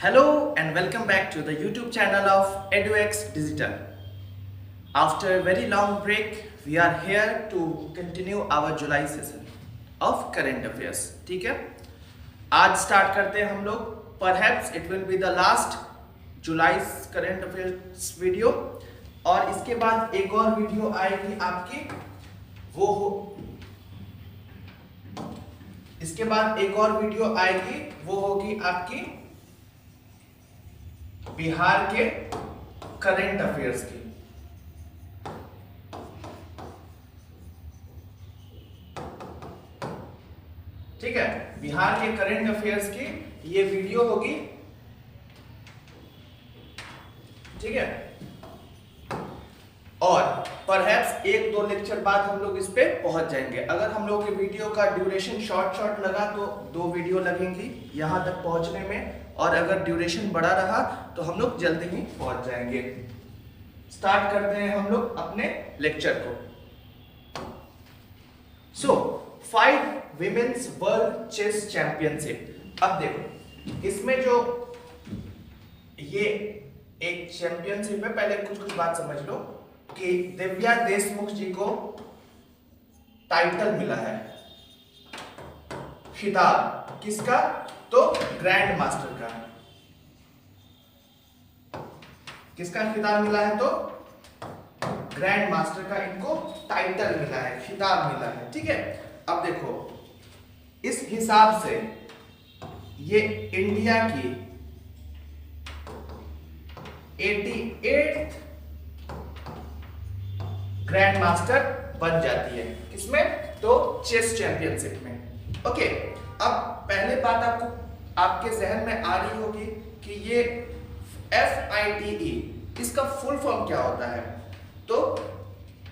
Hello and welcome back to the YouTube channel of EduX Digital. After a very long break, we are here to continue our July session of current affairs. ठीक है, आज start करते हैं हम लोग. Perhaps it will be the last July's current affairs video और इसके बाद एक और वीडियो आएगी आपकी, इसके बाद एक और वीडियो आएगी, वो होगी आपकी बिहार के करंट अफेयर्स की. ठीक है, बिहार के करंट अफेयर्स की ये वीडियो होगी. ठीक है, और परहैप्स एक दो लेक्चर बाद हम लोग इस पे पहुंच जाएंगे. अगर हम लोग के वीडियो का ड्यूरेशन शॉर्ट लगा तो 2 वीडियो लगेंगी यहां तक पहुंचने में, और अगर ड्यूरेशन बड़ा रहा तो हम लोग जल्दी ही पहुंच जाएंगे. स्टार्ट करते हैं हम लोग अपने लेक्चर को. सो 5 विमेन्स वर्ल्ड चेस चैंपियनशिप. अब देखो इसमें जो ये एक चैंपियनशिप है, पहले कुछ बात समझ लो कि दिव्या देशमुख जी को टाइटल मिला है, खिताब किसका? तो ग्रैंड मास्टर का. किसका खिताब मिला है? तो ग्रैंड मास्टर का इनको टाइटल मिला है, खिताब मिला है. ठीक है, अब देखो इस हिसाब से ये इंडिया की 88th ग्रैंड मास्टर बन जाती है. किसमें? तो चेस चैंपियनशिप में. ओके, अब पहले बात आपके जहन में आ रही होगी कि ये FIDE इसका फुल फॉर्म क्या होता है. तो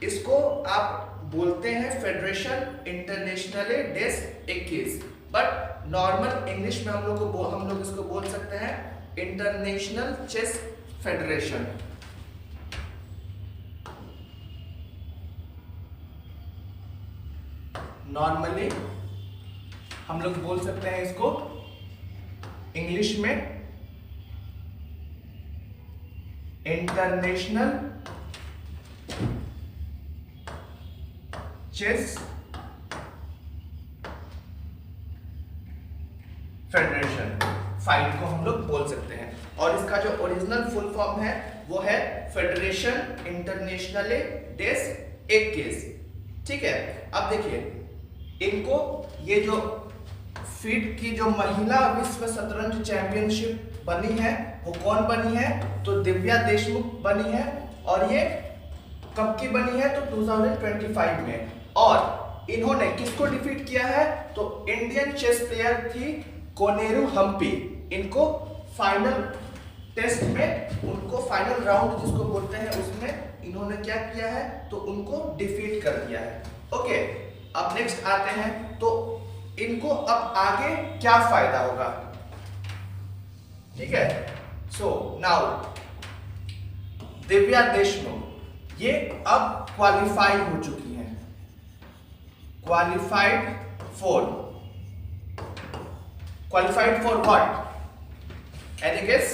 इसको आप बोलते हैं फेडरेशन इंटरनेशनल डेस 21, बट नॉर्मल इंग्लिश में हम लोग इसको बोल सकते हैं इंटरनेशनल चेस फेडरेशन. नॉर्मली हम लोग बोल सकते हैं इसको इंग्लिश में इंटरनेशनल चेस फेडरेशन. फाइट को हम लोग बोल सकते हैं, और इसका जो ओरिजिनल फुल फॉर्म है वो है फेडरेशन इंटरनेशनल डेस 21. ठीक है, अब देखिए इनको ये जो फीट की जो महिला विश्व शतरंज चैंपियनशिप बनी है वो कौन बनी है? तो दिव्या देशमुख बनी है, और ये कब की बनी है? तो 2025 में. और इन्होंने किसको डिफीट किया है? तो इंडियन चेस प्लेयर थी कोनेरू हम्पी. इनको फाइनल टेस्ट में, उनको फाइनल राउंड जिसको बोलते हैं उसमें इन्होंने क्या किया है? तो उनको डिफीट कर दिया है. ओके, अब नेक्स्ट आते हैं. तो इनको अब आगे क्या फायदा होगा? ठीक है, सो नाउ दिव्या देशमुख ये अब क्वालिफाई हो चुकी हैं. Qualified for what? Any guess?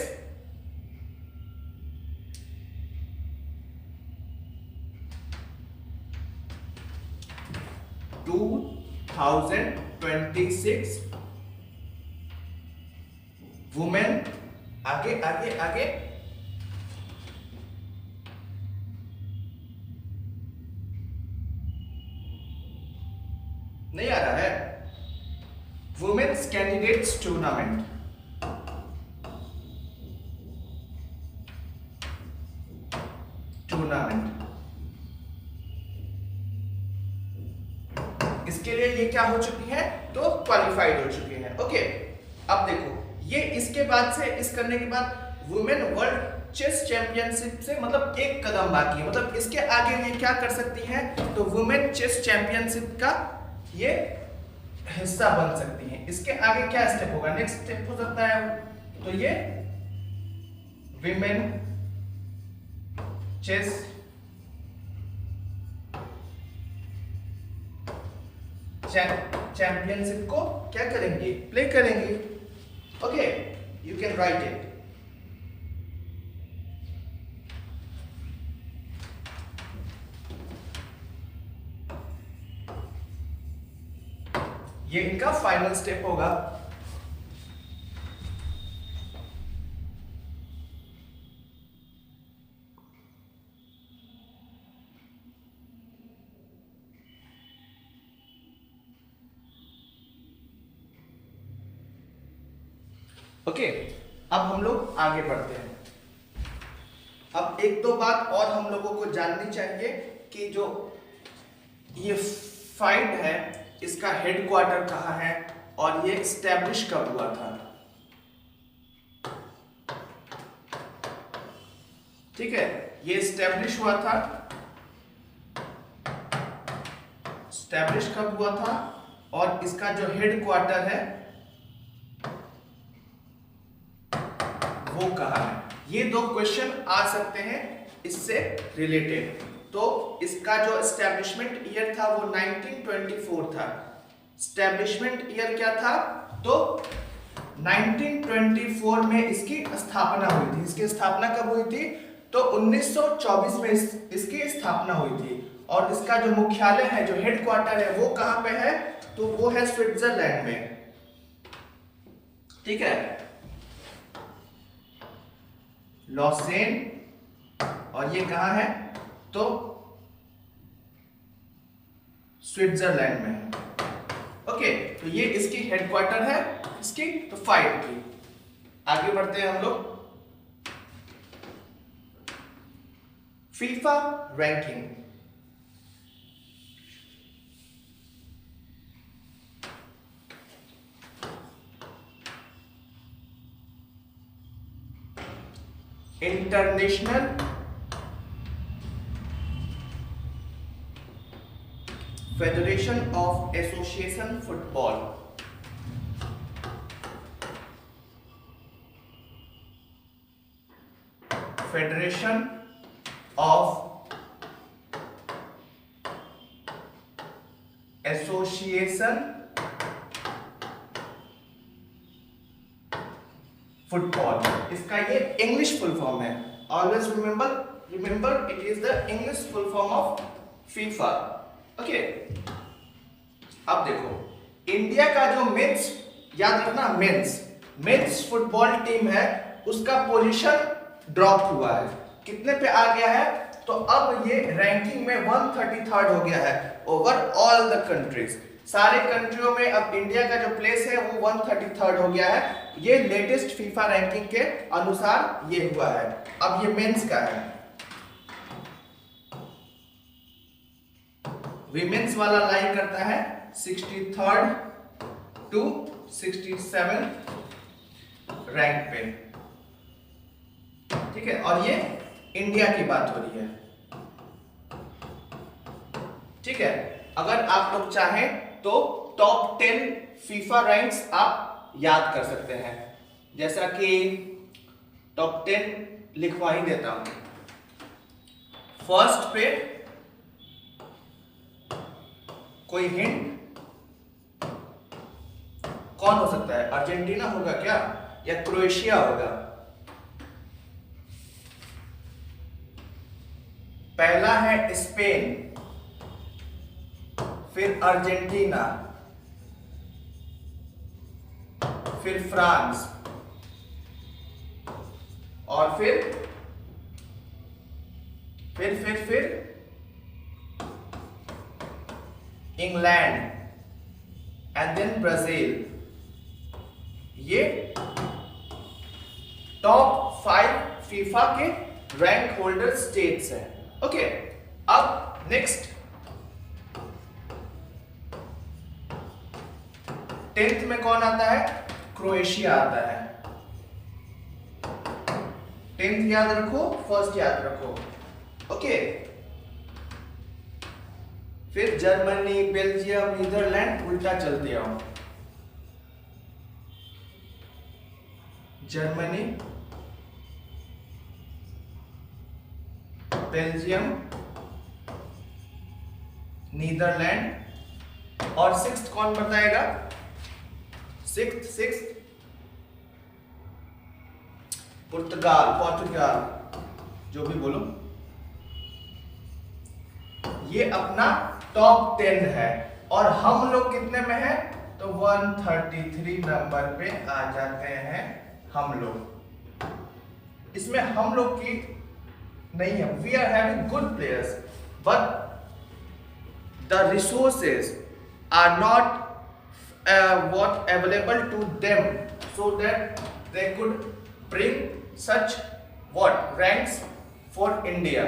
To 2026 women. आगे आगे आगे नहीं आ रहा है. Women's candidates tournament. इसके लिए ये क्या हो चुकी है? तो क्वालिफाइड हो चुकी है. ओके, अब देखो ये इसके बाद से इस करने के बाद वुमेन वर्ल्ड चेस चैंपियनशिप से मतलब एक कदम बाकी है. मतलब इसके आगे ये क्या कर सकती है? तो वुमेन चेस चैंपियनशिप का ये हिस्सा बन सकती हैं. इसके आगे क्या स्टेप होगा? नेक्स्ट स्टेप हो सकता है तो ये विमेन चेस चैंपियनशिप को क्या करेंगे? प्ले करेंगे. Okay, You can write it. ये इनका फाइनल स्टेप होगा। ओके, अब हम लोग आगे बढ़ते हैं। अब एक दो बात और हम लोगों को जाननी चाहिए कि जो ये फाइट है इसका हेडक्वार्टर कहाँ है और ये स्टैब्लिश कब हुआ था। ठीक है, ये स्टैब्लिश हुआ था, स्टैब्लिश कब हुआ था और इसका जो हेडक्वार्टर है वो कहाँ है। ये दो क्वेश्चन आ सकते हैं इससे रिलेटेड। तो इसका जो एस्टैब्लिशमेंट ईयर था वो 1924 था। एस्टैब्लिशमेंट ईयर क्या था, तो 1924 में इसकी स्थापना हुई थी। इसकी स्थापना कब हुई थी, तो 1924 में इसकी स्थापना हुई थी। और इसका जो मुख्यालय है, जो हेडक्वार्टर है, वो कहाँ पे है, तो वो है स्विट्जरलैंड में। ठीक है, लॉसेन, और ये कहाँ है, तो स्विट्जरलैंड में है। ओके, तो ये इसकी हेडक्वार्टर है, इसकी तो फाइट की। आगे बढ़ते हैं हम लोग। FIFA ranking. International federation of association football. Federation of association football, इसका ये इंग्लिश फुल फॉर्म है। Always remember it is the English full form of FIFA. Okay, अब देखो इंडिया का जो मेंस, याद रखना मेंस फुटबॉल टीम है, उसका पोजीशन ड्रॉप हुआ है। कितने पे आ गया है, तो अब ये रैंकिंग में 133rd हो गया है ओवर ऑल द कंट्रीज। सारे कंट्रियों में अब इंडिया का जो प्लेस है वो 133rd हो गया है। ये लेटेस्ट फीफा रैंकिंग के अनुसार ये हुआ है। अब ये मेंस का है, विमेंस वाला लाइन करता है 63rd टू 67th रैंक पे। ठीक है, और ये इंडिया की बात हो रही है। ठीक है, अगर आप लोग चाहें तो टॉप 10 फीफा रैंक्स आप याद कर सकते हैं। जैसा कि टॉप 10 लिखवा ही देता हूं। फर्स्ट पे कोई हिंट कौन हो सकता है? अर्जेंटीना होगा क्या, या क्रोएशिया होगा? पहला है स्पेन, फिर अर्जेंटीना, फिर फ्रांस, और फिर इंग्लैंड, एंड देन ब्राजील। ये टॉप 5 फीफा के रैंक होल्डर स्टेट्स हैं। ओके, अब नेक्स्ट 10th में कौन आता है? क्रोएशिया आता है। 10th याद रखो, फर्स्ट याद रखो। ओके, फिर जर्मनी, बेल्जियम, नीदरलैंड, उल्टा चलते आओ। जर्मनी, बेल्जियम, नीदरलैंड, और 6th कौन बताएगा? 6th पोर्तुगाल जो भी बोलो, ये अपना टॉप 10 है। और हम लोग कितने में है? तो 133 नंबर पे आ जाते हैं हम लोग। इसमें हम लोग की नहीं है, we are having good players but the resources are not what available to them so that they could bring such what ranks for India.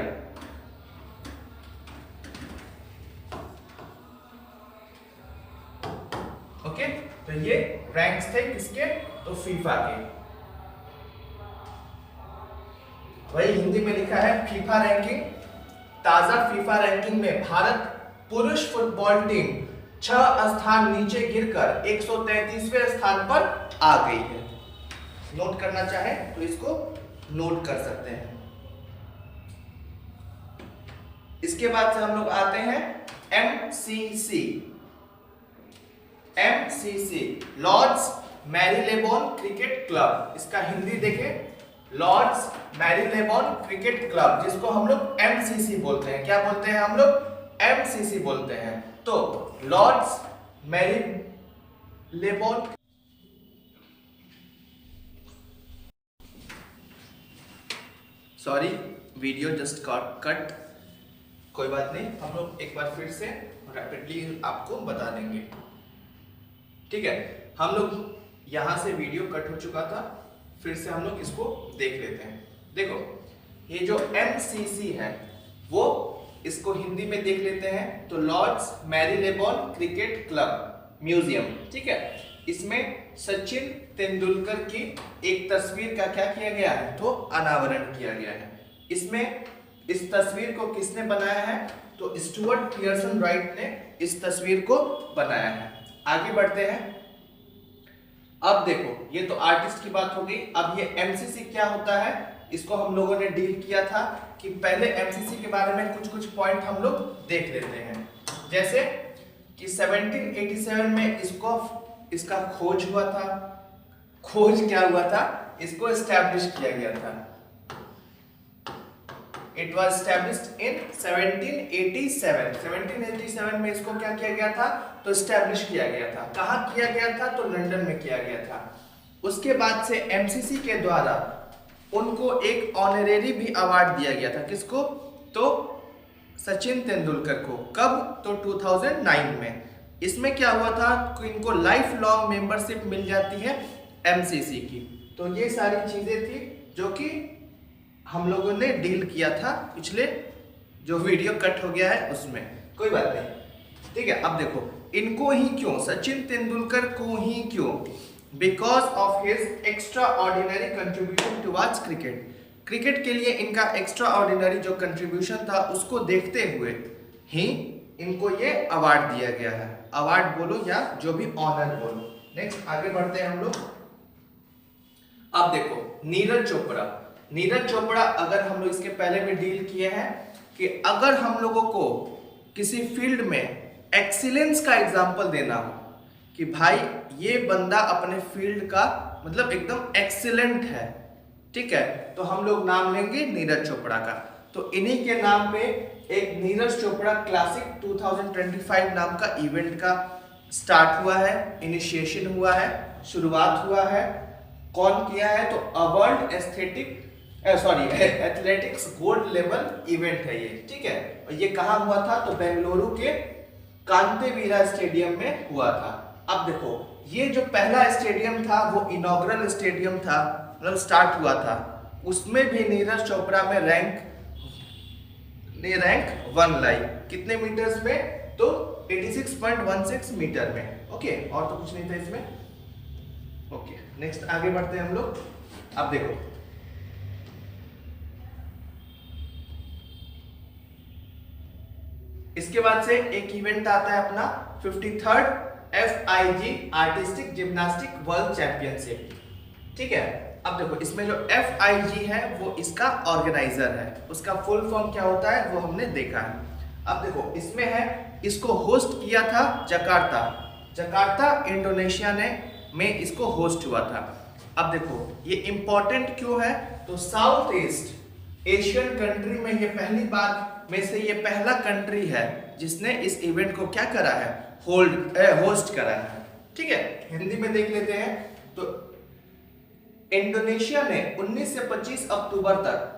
Okay, तो ये रैंक्स थे किसके? तो फीफा के। वही हिंदी में लिखा है फीफा रैंकिंग। ताजा फीफा रैंकिंग में भारत पुरुष फुटबॉल टीम 6 स्थान नीचे गिरकर 133वें स्थान पर आ गई है। नोट करना चाहे तो इसको नोट कर सकते हैं। इसके बाद से हम लोग आते हैं MCC. Lord's Marylebone cricket club. इसका हिंदी देखें, लॉर्ड्स मैरीलेबोन क्रिकेट क्लब, जिसको हम लोग एमसीसी बोलते हैं। क्या बोलते हैं हम लोग? एमसीसी बोलते हैं। तो Lord's Marylebone, sorry video just cut, कोई बात नहीं, हम लोग एक बार फिर से रैपिडली आपको बता देंगे। ठीक है, हम लोग यहां से वीडियो कट हो चुका था, फिर से हम लोग इसको देख लेते हैं। देखो, ये जो एमसीसी है वो इसको हिंदी में देख लेते हैं तो Lord's Marylebone cricket club museum. ठीक है, इसमें सचिन तेंदुलकर की एक तस्वीर का क्या किया गया है? तो अनावरण किया गया है। इसमें इस तस्वीर को किसने बनाया है? तो स्टुअर्ट पियर्सन राइट ने इस तस्वीर को बनाया है। आगे बढ़ते हैं। अब देखो, ये तो आर्टिस्ट की बात हो गई। अब ये एमसीसी क्या होता है, इसको हम लोगों ने डील किया था कि पहले एमसीसी के बारे में कुछ पॉइंट हम लोग देख लेते हैं। जैसे कि 1787 में इसका खोज हुआ था। खोज क्या हुआ था? इसको एस्टैब्लिश किया गया था। It was established in 1787। 1787 में इसको क्या किया गया था? तो एस्टैब्लिश किया गया था। कहाँ किया गया था? तो लंदन में किया गया था। उसके बाद से एमसीसी के द्वारा उनको एक ऑनरेरी भी अवार्ड दिया गया था। किसको? तो सचिन तेंदुलकर को। कब? तो 2009 में। इसमें क्या हुआ था कि इनको लाइफ लॉन्ग मेंबरशिप मिल जाती है एमसीसी की। तो ये सारी चीजें थी जो कि हम लोगों ने डील किया था पिछले जो वीडियो कट हो गया है उसमें। कोई बात नहीं, ठीक है। अब देखो, इनको ही क्यों, सचिन तेंदुलकर को ही क्यों? Because of his extra ordinary contribution towards cricket. Cricket के लिए इनका एक्स्ट्रा ऑर्डिनरी जो कंट्रीब्यूशन था उसको देखते हुए ही इनको ये अवार्ड दिया गया है। अवार्ड बोलो या जो भी ऑनर बोलो। नेक्स्ट आगे बढ़ते हैं हम लोग। अब देखो, नीरज चोपड़ा। नीरज चोपड़ा, अगर हम लोग इसके पहले भी डील किए हैं कि अगर हम लोगों को किसी फील्ड में एक्सीलेंस का एग्जांपल देना हो कि भाई ये बंदा अपने फील्ड का मतलब एकदम एक्सीलेंट है, ठीक है, तो हम लोग नाम लेंगे नीरज चोपड़ा का। तो इन्हीं के नाम पे एक नीरज चोपड़ा क्लासिक 2025 नाम का इवेंट का स्टार्ट हुआ है, इनिशिएशन हुआ है, शुरुआत हुआ है। कौन किया है? तो world athletics gold level event है ये, ठीक है। और ये कहाँ हुआ था? तो बेंगलुरु के कांतेवीरा स्टेडियम में हुआ था। अब देखो, ये जो पहला स्टेडियम था वो इनॉग्रल स्टेडियम था, मतलब स्टार्ट हुआ था, उसमें भी नीरज चोपड़ा में रैंक 1 लाई। कितने मीटर्स में? तो 86.16 मीटर में। ओके, और तो कुछ नहीं था इसमें। ओके, नेक्स्ट आगे बढ़ते हैं हम लोग। अब देखो, इसके बाद से एक इवेंट आता है अपना 53rd FIG artistic gymnastic world championship, ठीक है। अब देखो, इसमें जो FIG है वो इसका ऑर्गेनाइजर है। उसका फुल फॉर्म क्या होता है वो हमने देखा है। अब देखो, इसमें है, इसको होस्ट किया था जकार्ता इंडोनेशिया में इसको होस्ट हुआ था। अब देखो ये इंपॉर्टेंट क्यों है, तो साउथ ईस्ट एशियन कंट्री में ये पहली बार में से ये पहला कंट्री है जिसने इस इवेंट को क्या करा है, होस्ट करा है। ठीक है, हिंदी में देख लेते हैं। तो इंडोनेशिया ने 19 से 25 अक्टूबर तक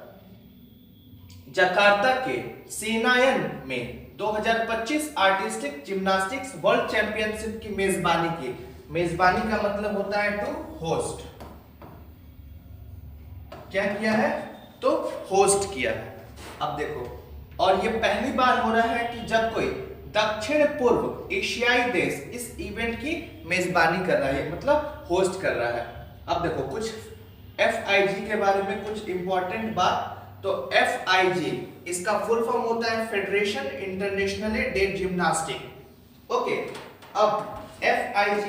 जकार्ता के सेनायन में 2025 आर्टिस्टिक जिम्नास्टिक्स वर्ल्ड चैंपियनशिप की मेजबानी की। मेजबानी का मतलब होता है टू होस्ट। क्या किया है, तो होस्ट किया है। अब देखो, और ये पहली बार हो रहा है कि जब कोई दक्षिण पूर्व एशियाई देश इस इवेंट की मेजबानी कर रहा है, मतलब होस्ट कर रहा है। अब देखो कुछ FIG के बारे में कुछ इंपॉर्टेंट बात। तो FIG इसका फुल फॉर्म होता है federation international day gymnastic. Okay, अब FIG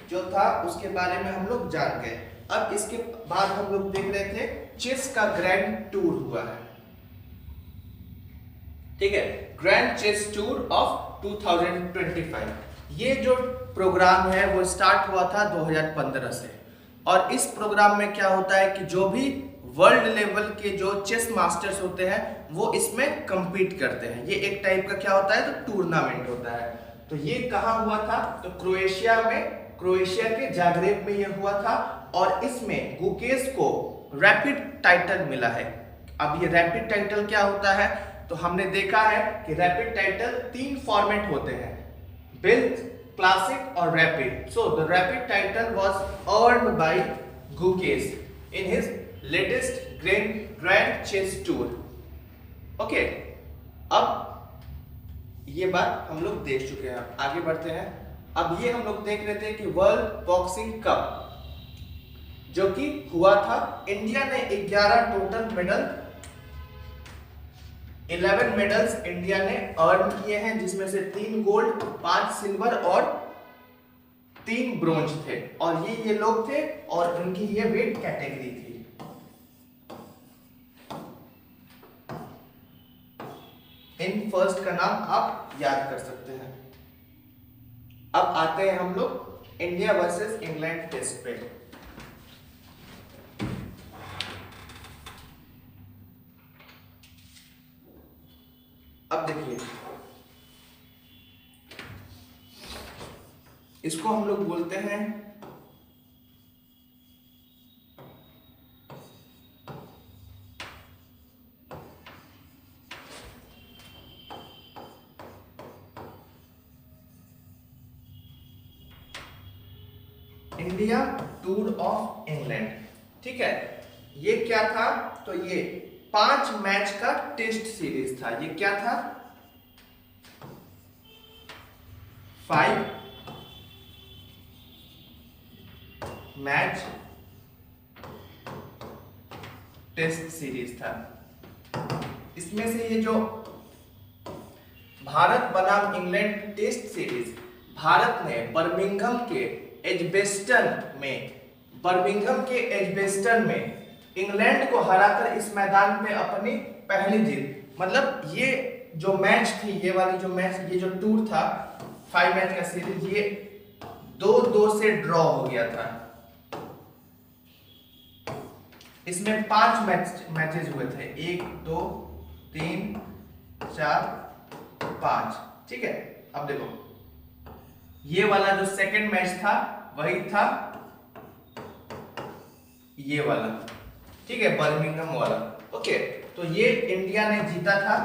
जो था उसके बारे में हम लोग जान गए। अब इसके बाद हम लोग देख रहे थे चेस का ग्रैंड टूर हुआ है। ठीक है, ग्रैंड चेस टूर ऑफ 2025। ये जो प्रोग्राम है वो स्टार्ट हुआ था 2015 से, और इस प्रोग्राम में क्या होता है कि जो भी वर्ल्ड लेवल के जो चेस मास्टर्स होते हैं वो इसमें compete करते हैं। ये एक टाइप का क्या होता है, तो टूर्नामेंट होता है। तो ये कहाँ हुआ था, तो क्रोएशिया में, क्रोएशिया के जाग्रेब में ये हुआ था, और इसमें गुकेश को रैपिड टाइटल मिला है। अब ये रैपिड टाइटल क्या होता है, तो हमने देखा है कि रैपिड टाइटल 3 फॉर्मेट होते हैं, बिल्ड, क्लासिक और rapid. So the rapid title was earned by Gukesh in his latest grand chess tour. Okay, अब ये बात हम लोग देख चुके हैं, आगे बढ़ते हैं। अब ये हम लोग देख रहे थे कि वर्ल्ड बॉक्सिंग कप जो कि हुआ था, इंडिया ने 11 टोटल मेडल, 11 मेडल्स इंडिया ने अर्न किए हैं, जिसमें से 3 गोल्ड, 5 सिल्वर और 3 ब्रोंज थे। और ये लोग थे और उनकी ये वेट कैटेगरी थी। इन फर्स्ट का नाम आप याद कर सकते हैं। अब आते हैं हम लोग इंडिया वर्सेस इंग्लैंड टेस्ट पे। अब देखिए, इसको हम लोग बोलते हैं इंडिया टूर ऑफ इंग्लैंड। ठीक है, ये क्या था, तो ये 5 मैच का टेस्ट सीरीज था। ये क्या था, 5 मैच टेस्ट सीरीज था। इसमें से ये जो भारत बनाम इंग्लैंड टेस्ट सीरीज, भारत ने बर्मिंघम के एजबेस्टन में इंग्लैंड को हराकर इस मैदान में अपनी पहली जीत, मतलब ये जो मैच थी, ये वाली जो मैच, ये जो टूर था 5 मैच का सीरीज, ये 2-2 से ड्रॉ हो गया था। इसमें 5 मैचेस हुए थे, 1 2 3 4 5। ठीक है, अब देखो ये वाला जो सेकंड मैच था वही था ये वाला। ठीक है, बर्मिंघम वाला। ओके, तो ये इंडिया ने जीता था।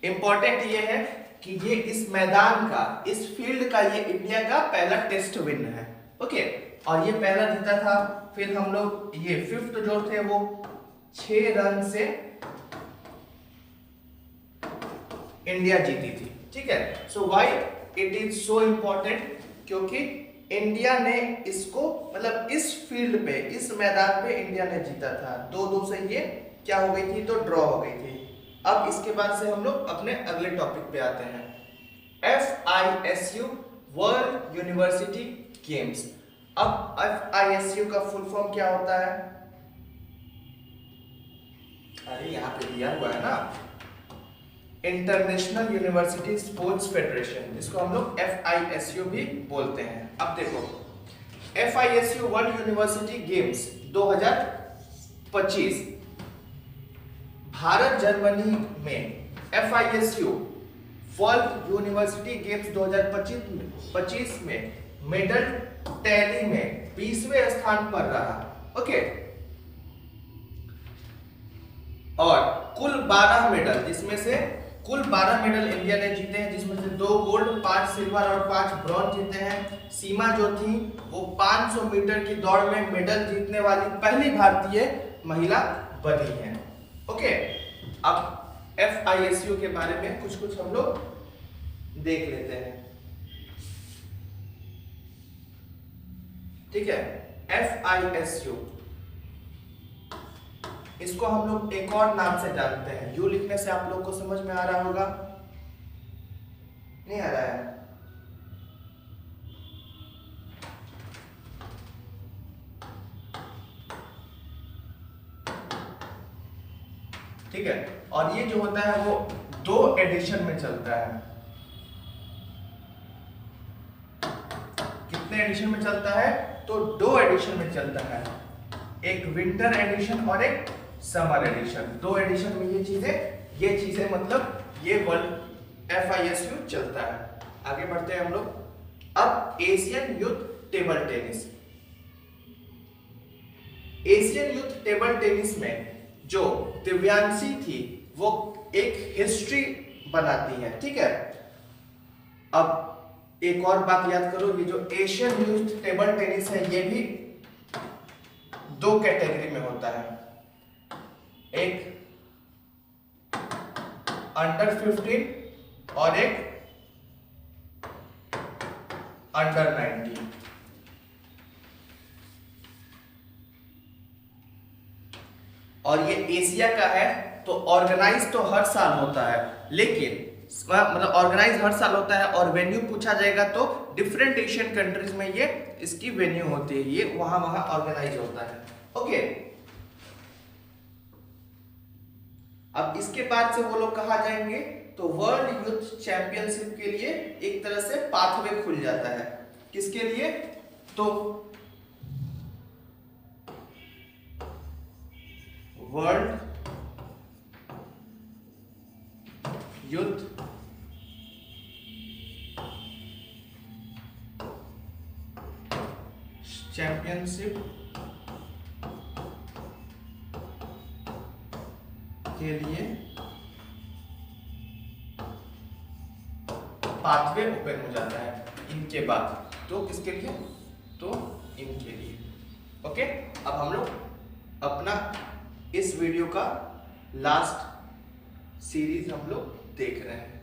इंपॉर्टेंट ये है कि ये इस मैदान का, इस फील्ड का, ये इंडिया का पहला टेस्ट विन है। ओके, और ये पहला जीता था। फिर हम लोग ये 5th जो थे वो 6 रन से इंडिया जीती थी। ठीक है, so why it is so important, क्योंकि इंडिया ने इसको, मतलब इस फील्ड पे, इस मैदान पे इंडिया ने जीता था। 2-2 से ये क्या हो गई थी, तो ड्रॉ हो गई थी। अब इसके बाद से हम लोग अपने अगले टॉपिक पे आते हैं, FISU वर्ल्ड यूनिवर्सिटी गेम्स। अब FISU का फुल फॉर्म क्या होता है, अरे यहाँ पे दिया हुआ है ना, इंटरनेशनल यूनिवर्सिटी स्पोर्ट्स फेडरेशन, जिसको हम लोग FISU भी बोलते हैं। अब देखो FISU world university games 2025 Bharat Germany में FISU वर्ल्ड यूनिवर्सिटी गेम्स 2025 में मेडल टैली में 20वें स्थान पर रहा। ओके, और कुल 12 मेडल, जिसमें से कुल 12 मेडल इंडिया ने जीते हैं, जिसमें से 2 गोल्ड, 5 सिल्वर और 5 ब्रॉन्ज जीते हैं। सीमा जो थी वो 500 मीटर की दौड़ में मेडल जीतने वाली पहली भारतीय महिला बनी है। ओके, अब FISU के बारे में कुछ हम लोग देख लेते हैं। ठीक है, FISU इसको हम लोग एक और नाम से जानते हैं। यू लिखने से आप लोग को समझ में आ रहा होगा, नहीं आ रहा है? ठीक है, और ये जो होता है वो 2 एडिशन में चलता है। कितने एडिशन में चलता है? तो 2 एडिशन में चलता है, एक विंटर एडिशन और एक समर एडिशन। 2 एडिशन में ये चीजें मतलब ये वर्ल्ड FISU चलता है। आगे बढ़ते हैं हम लोग। अब Asian youth table tennis. Asian youth table tennis में जो दिव्यांशी थी वो एक हिस्ट्री बनाती है। ठीक है, अब एक और बात याद करो, ये जो एशियन यूथ टेबल टेनिस है ये भी 2 कैटेगरी में होता है, एक अंडर 15 और एक अंडर 19। और ये एशिया का है, तो ऑर्गेनाइज तो हर साल होता है, लेकिन मतलब ऑर्गेनाइज हर साल होता है और वेन्यू पूछा जाएगा तो डिफरेंट एशियन कंट्रीज में ये इसकी वेन्यू होती है, ये वहां ऑर्गेनाइज होता है। ओके, अब इसके बाद से वो लोग कहा जाएंगे तो वर्ल्ड यूथ चैंपियनशिप के लिए एक तरह से पाथवे खुल जाता है। किसके लिए? तो वर्ल्ड यूथ चैंपियनशिप के लिए पाथवे ओपन हो जाता है इनके बाद। तो किसके लिए? तो इनके लिए। ओके, अब हम लोग अपना इस वीडियो का लास्ट सीरीज हम लोग देख रहे हैं,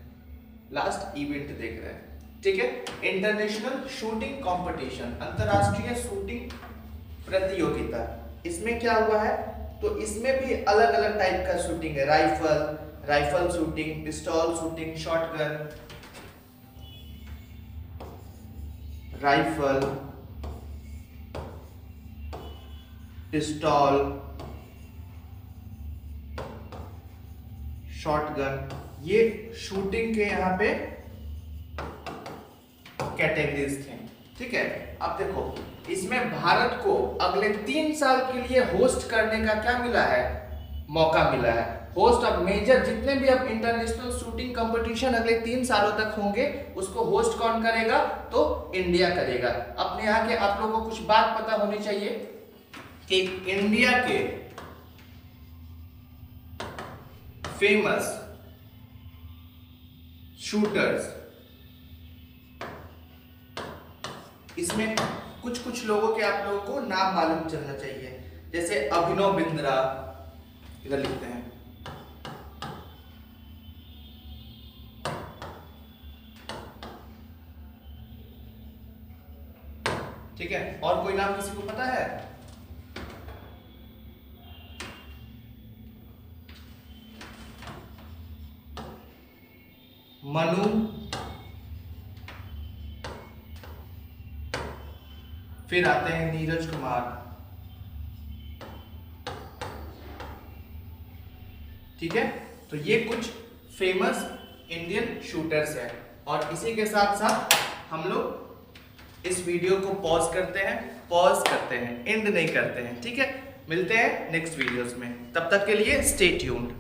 लास्ट इवेंट देख रहे हैं। ठीक है, इंटरनेशनल शूटिंग कंपटीशन, अंतरराष्ट्रीय शूटिंग प्रतियोगिता। इसमें क्या हुआ है? तो इसमें भी अलग अलग टाइप का शूटिंग है, rifle shooting, pistol shooting, shotgun, rifle, pistol, shotgun, ये शूटिंग के यहाँ पे कैटेगरीज थे। ठीक है, अब देखो इसमें भारत को अगले 3 साल के लिए होस्ट करने का क्या मिला है? मौका मिला है। होस्ट ऑफ मेजर जितने भी अब इंटरनेशनल शूटिंग कंपटीशन अगले 3 सालों तक होंगे उसको होस्ट कौन करेगा? तो इंडिया करेगा। अपने यहाँ के आप लोगों को कुछ बात पता होनी चाहिए कि इंडिया के फेमस शूटर्स, इसमें कुछ लोगों के आप लोगों को नाम मालूम चलना चाहिए, जैसे अभिनव बिंद्रा, इधर लिखते हैं। ठीक है, और कोई नाम किसी को पता है? मनु, फिर आते हैं नीरज कुमार। ठीक है, तो ये कुछ फेमस इंडियन शूटर्स हैं और इसी के साथ साथ हम लोग इस वीडियो को पॉज करते हैं, एंड नहीं करते हैं, ठीक है। मिलते हैं नेक्स्ट वीडियोस में, तब तक के लिए स्टे ट्यून्ड।